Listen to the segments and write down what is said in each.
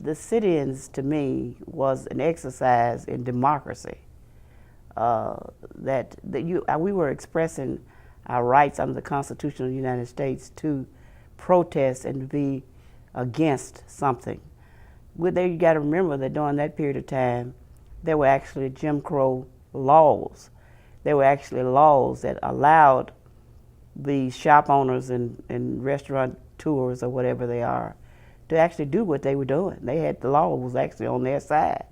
The sit-ins to me was an exercise in democracy. We were expressing our rights under the Constitution of the United States to protest and to be against something. You got to remember that during that period of time, there were actually Jim Crow laws. There were actually laws that allowed the shop owners and restaurant tours or whatever they are to actually do what they were doing. They had the law was actually on their side.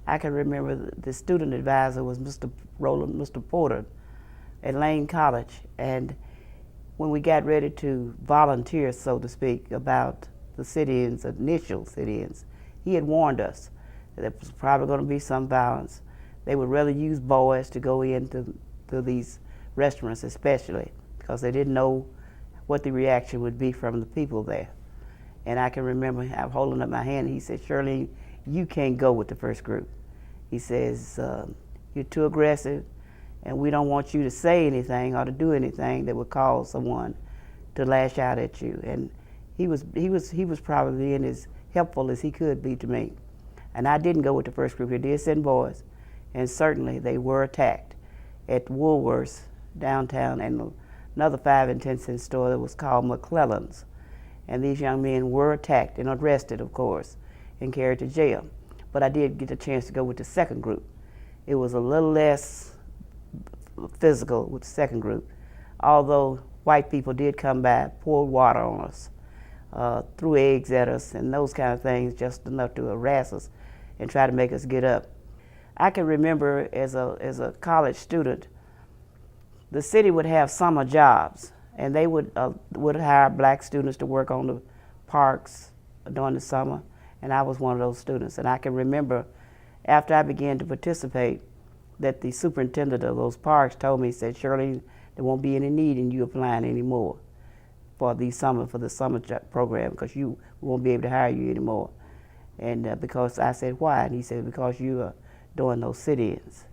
I can remember the student advisor was Mr. Porter at Lane College, and when we got ready to volunteer, so to speak, about the sit-ins, initial sit-ins, he had warned us that there was probably going to be some violence. They would rather use boys to go into these restaurants, especially because they didn't know what the reaction would be from the people there. And I can remember I'm holding up my hand, and he said, "Shirlene, you can't go with the first group." He says, "You're too aggressive, and we don't want you to say anything or to do anything that would cause someone to lash out at you." And he was probably being as helpful as he could be to me. And I didn't go with the first group. They did send boys, and certainly they were attacked at Woolworth's downtown and another 5 and 10 cent store that was called McClellan's. And these young men were attacked and arrested, of course, and carried to jail. But I did get a chance to go with the second group. It was a little less physical with the second group, although white people did come by, poured water on us, threw eggs at us and those kind of things, just enough to harass us and try to make us get up. I can remember as a college student, the city would have summer jobs, and they would hire black students to work on the parks during the summer, and I was one of those students. And I can remember after I began to participate that the superintendent of those parks told me, he said, "Shirley, there won't be any need in you applying anymore for the summer program, because we won't be able to hire you anymore." And because I said, "Why?" And he said, "Because you are doing those sit-ins."